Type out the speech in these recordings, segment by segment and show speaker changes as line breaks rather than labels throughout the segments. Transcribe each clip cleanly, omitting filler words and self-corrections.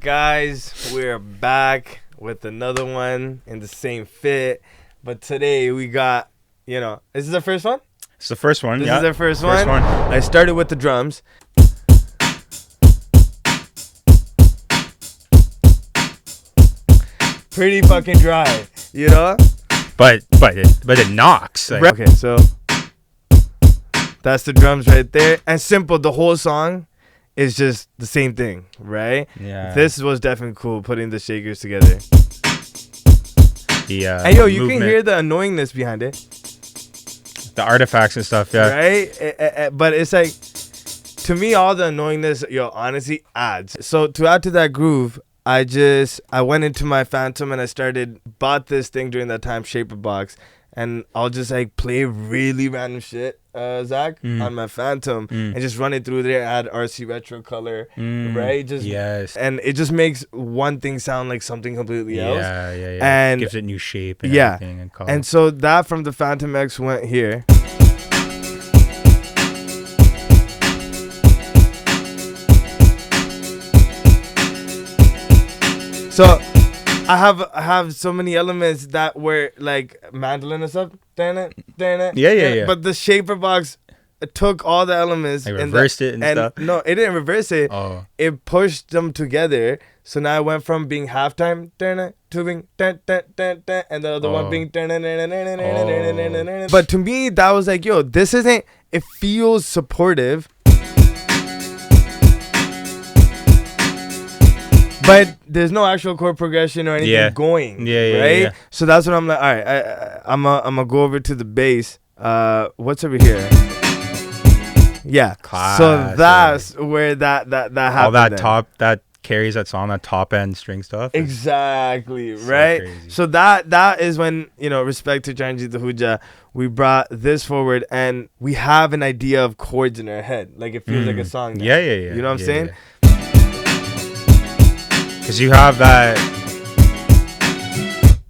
guys, we're back with another one in the same fit. But today we got, is this the first one?
It's the first one.
This
is
the first one. I started with the drums. Pretty fucking dry,
But it knocks. Like.
Okay, so that's the drums right there. And simple, the whole song is just the same thing, right?
Yeah.
This was definitely cool, putting the shakers together.
Yeah.
And you can hear the annoyingness behind it.
The artifacts and stuff, yeah.
Right? But it's like, to me, all the annoyingness, honestly adds. So to add to that groove, I went into my Phantom and I bought this thing during that time, Shaper Box. And I'll just like play really random shit, Zach, on my Phantom and just run it through there, add RC retro color, right?
Yes.
And it just makes one thing sound like something completely else.
Yeah.
And
gives it new shape and everything and color.
And so that from the Phantom X went here. So I have so many elements that were like mandolin and stuff. Yeah. But the Shaper Box took all the elements
and reversed it and stuff.
No, it didn't reverse it.
Oh.
It pushed them together. So now I went from being halftime to being and the other one being. But to me, that was like, this isn't. It feels supportive. But there's no actual chord progression or anything going. Right? Yeah. So that's what I'm like, all right, I'm gonna go over to the bass. What's over here? Yeah.
Class,
so that's where that happened.
All that carries that song, that top end string stuff.
Exactly, right? Crazy. So that is when, respect to Janji the Huja, we brought this forward and we have an idea of chords in our head. Like it feels like a song now.
Yeah.
You know what I'm saying?
Yeah. Because you have that.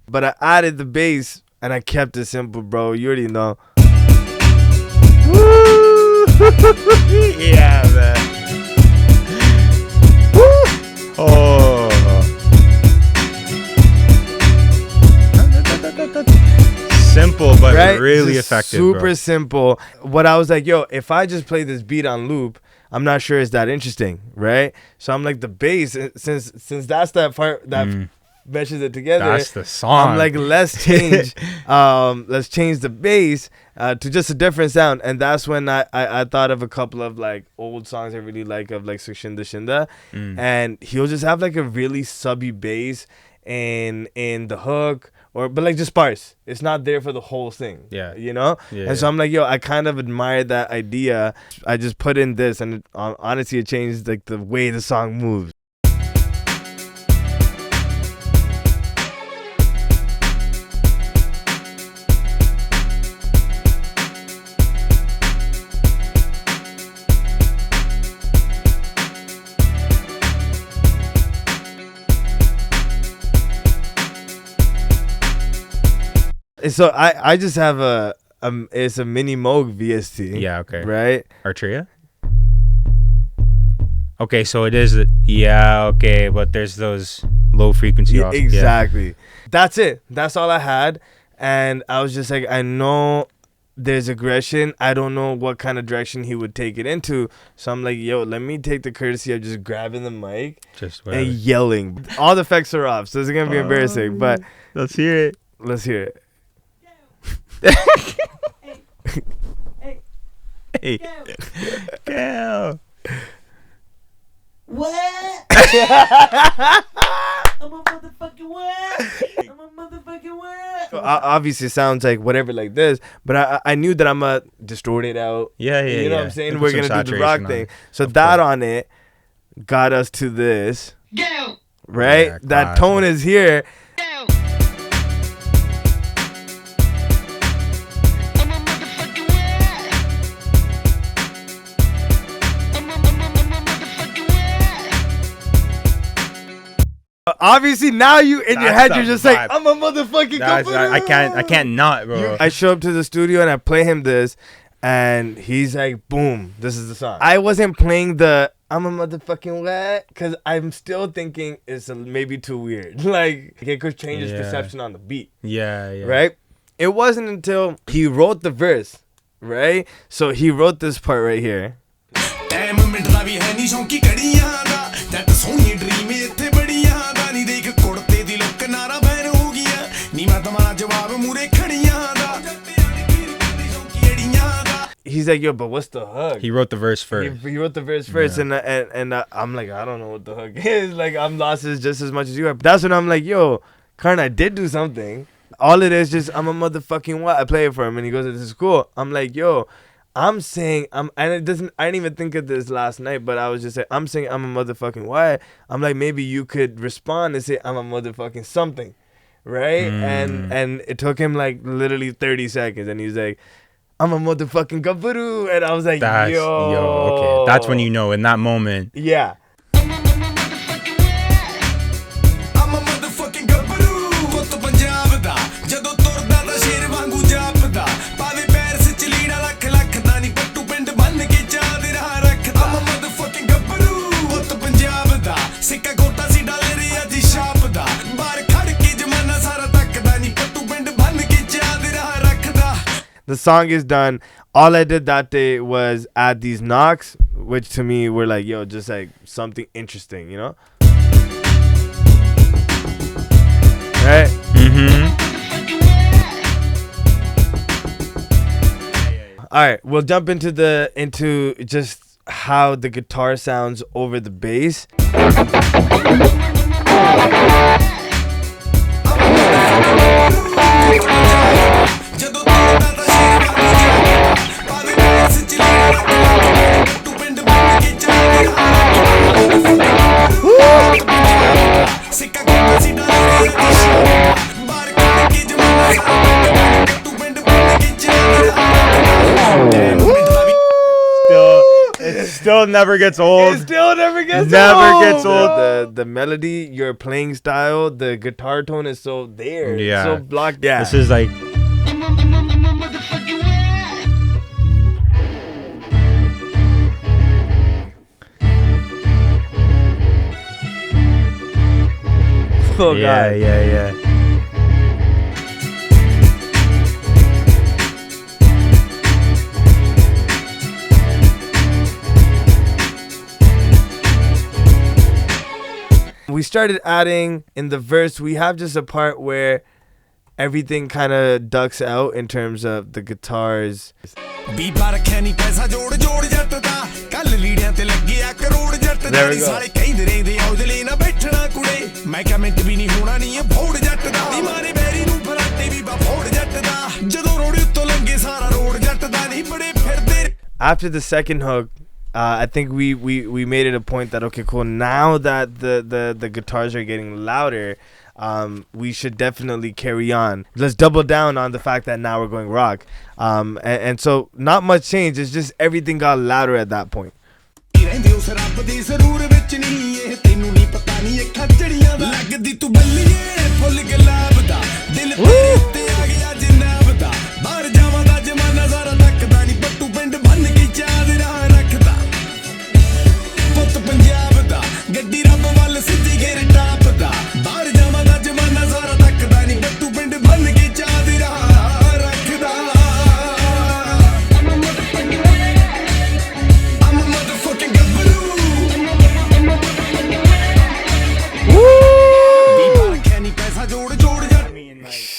But I added the bass and I kept it simple, bro. You already know.
Woo! Yeah, man. Woo! Oh. Simple, but really effective.
Super simple. What I was like, if I just play this beat on loop, I'm not sure it's that interesting, right? So I'm like, the bass, since that's that part that meshes it together.
That's the song.
I'm like, let's change the bass to just a different sound. And that's when I thought of a couple of like old songs I really like of like Shinda Shinda. And he'll just have like a really subby bass in the hook. But like just sparse. It's not there for the whole thing.
Yeah.
And so I'm like, I kind of admired that idea. I just put in this and honestly it changed like the way the song moves. So I just have it's a mini Moog VST.
Yeah, okay.
Right?
Arturia? Okay, so it is, okay, but there's those low frequency off.
Exactly. Yeah. That's it. That's all I had. And I was just like, I know there's aggression. I don't know what kind of direction he would take it into. So I'm like, let me take the courtesy of just grabbing the mic and yelling. All the effects are off, so it's going to be embarrassing. But
let's hear it. Hey. Go.
What? I'm a motherfucking what?
Obviously, it sounds like whatever like this, but I knew that I'm going to distort it out.
Yeah.
You know what I'm saying? We're going to do the rock thing. So that on it got us to this.
Go.
Right?
Yeah,
that tone is here. Obviously, now you in your head, you're just
vibe.
like, I'm a motherfucking
I can't not, bro.
I show up to the studio and I play him this, and he's like, boom, this is the song. I wasn't playing the I'm a motherfucking what? Because I'm still thinking it's maybe too weird. Like, it could change his perception on the beat.
Yeah, yeah.
Right? It wasn't until he wrote the verse, right? So he wrote this part right here. He's like, yo, but what's the hook?
He wrote the verse first.
He wrote the verse first, and I'm like, I don't know what the hook is. Like, I'm lost just as much as you are. But that's when I'm like, yo, Karan, I did do something. All it is just, I'm a motherfucking what? I play it for him, and he goes, this is cool. I'm like, yo, I'm saying, and it doesn't, I didn't even think of this last night, but I was just saying, I'm saying I'm a motherfucking what? I'm like, maybe you could respond and say, I'm a motherfucking something, right? And it took him like literally 30 seconds, and he's like, I'm a motherfucking Gabhru. And I was like, yo,
okay. That's when you know, in that moment.
Yeah.
I'm a motherfucking Gabhru. Kotto Punjab da, jadon turda da sher wangu jaapda. Paave pair se chaleeda lakh lakh da ni pattu pind bann ke chaad raha rakhda. I'm a motherfucking Gabhru. Kotto Punjab da, sikka gota si dal re aji shaap da. Baar khad ke jamana sara takda ni pattu pind bann ke chaad raha rakhda.
The song is done. All I did that day was add these knocks, which to me were like, yo, just like something interesting, you know? Right? All right, we'll jump into just how the guitar sounds over the bass.
Still never gets old.
It still never gets old.
Never gets old.
The melody, your playing style, the guitar tone is so there.
Yeah.
So blocked. Yeah.
This is like...
Oh,
yeah,
God.
yeah.
We started adding in the verse, we have just a part where everything kind of ducks out in terms of the guitars. There we go. After the second hook, I think we made it a point that, okay, cool, now that the guitars are getting louder, we should definitely carry on. Let's double down on the fact that now we're going rock. And so not much change. It's just everything got louder at that point.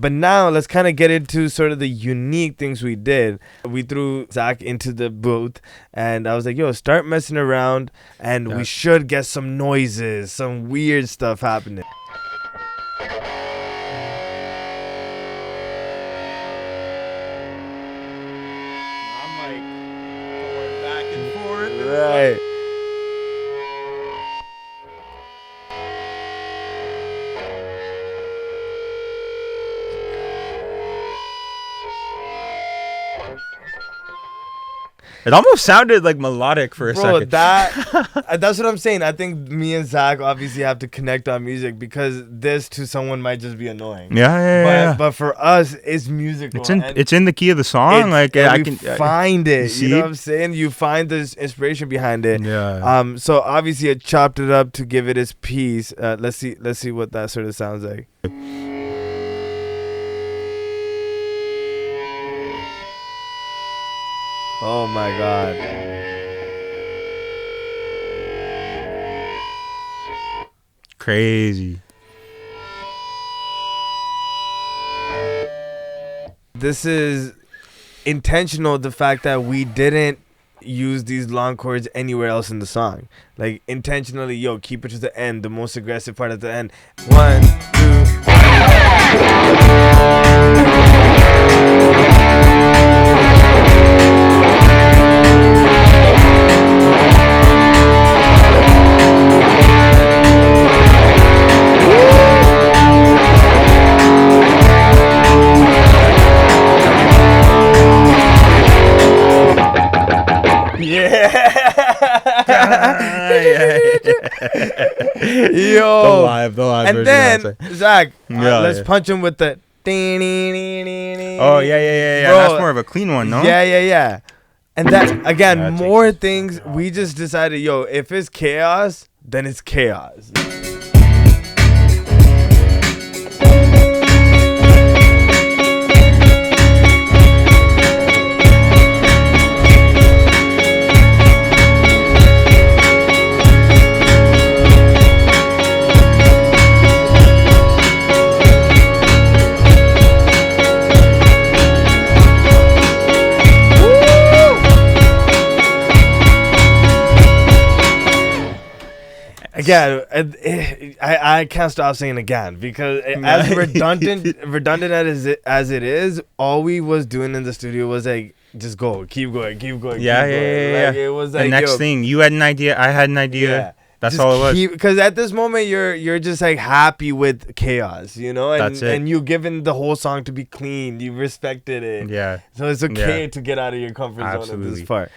But now let's kind of get into sort of the unique things we did. We threw Zach into the booth, and I was like, yo, start messing around, and we should get some noises, some weird stuff happening.
I'm like going back and forth.
Right.
It almost sounded like melodic for a
Bro,
second.
that's what I'm saying. I think me and Zach obviously have to connect on music because this to someone might just be annoying.
Yeah.
But for us, it's musical.
It's in the key of the song. Like I can
find it.
see?
You know what I'm saying? You find this inspiration behind it.
Yeah.
So obviously I chopped it up to give it its piece. Let's see what that sort of sounds like. Oh my god.
Crazy.
This is intentional, the fact that we didn't use these long chords anywhere else in the song. Like intentionally, keep it to the end, the most aggressive part at the end. 1, 2. Yo,
The live
and
version,
then Zach, let's
yeah.
punch him with the.
Oh yeah.
Bro,
That's more of a clean one, no?
Yeah. And that again,
That's
more things. We just decided, if it's chaos, then it's chaos. Again, I can't stop saying again because as redundant as it is, all we was doing in the studio was like just keep going.
Yeah.
Like, it was like
the next thing, you had an idea, I had an idea.
Yeah.
That's
just
all it was.
Because at this moment you're just like happy with chaos, and
That's it.
and you given the whole song to be clean. You respected it.
Yeah.
So it's okay to get out of your comfort zone at this part.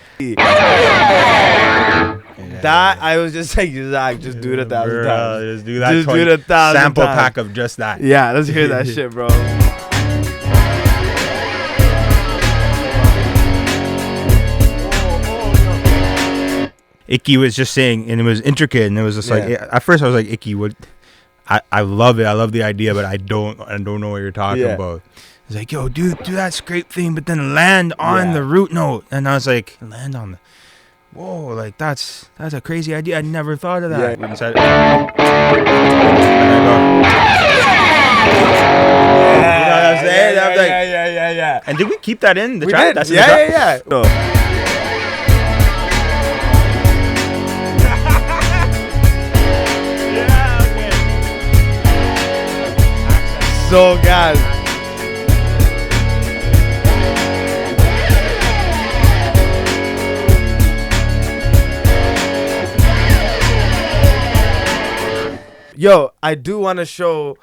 That I was just like, Zach, just do it 1,000 times.
Just do that.
Just do it 1,000
sample
times.
pack of just that.
Yeah, let's hear that shit, bro.
Ikky was just saying, and it was intricate, and it was just like, at first I was like, Ikky, what? I love it. I love the idea, but I don't know what you're talking about. He's like, yo, do that scrape thing, but then land on the root note. And I was like, land on the. Whoa, like that's a crazy idea. I never thought of that.
Yeah.
Inside,
Yeah.
And did we keep that in the
We
track?
did.
That's in the track?
Yeah. No. So, guys. Yo, I do want to show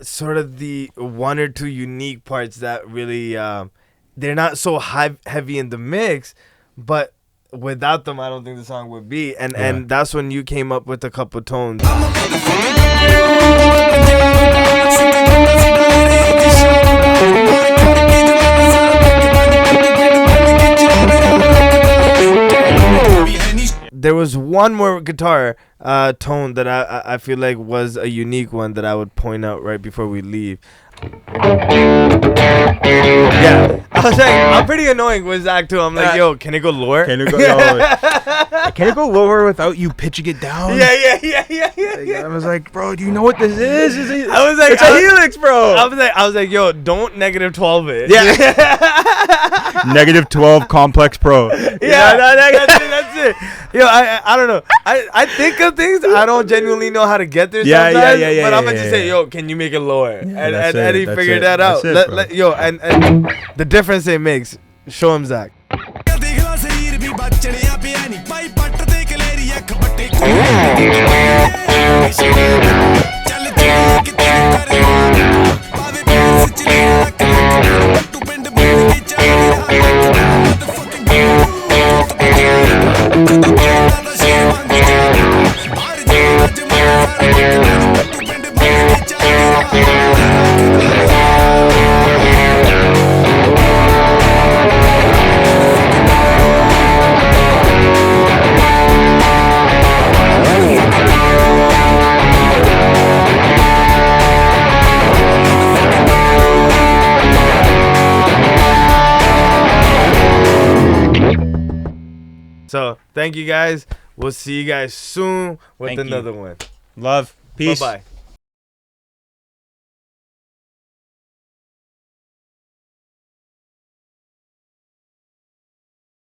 sort of the one or two unique parts that really they're not so heavy in the mix, but without them, I don't think the song would be. And that's when you came up with a couple tones. There was one more guitar tone that I feel like was a unique one that I would point out right before we leave. Yeah, I was like, I'm pretty annoying with Zach too. I'm like, yo, can it go lower?
Can it go lower without you pitching it down?
Yeah.
I was like, bro, do you know what this is?
I was like,
it's a helix, bro.
I was like, yo, don't -12 it.
Yeah. -12 complex pro.
Yeah, that's it. Yo, I don't know. I think of things. I don't genuinely know how to get there sometimes. But I'm gonna just say, yo, can you make it lower? And he figured that out. Yo, and the difference it makes. Show him, Zach. So thank you guys. We'll see you guys soon with
Thank you.
another one.
Love. Peace.
Bye-bye.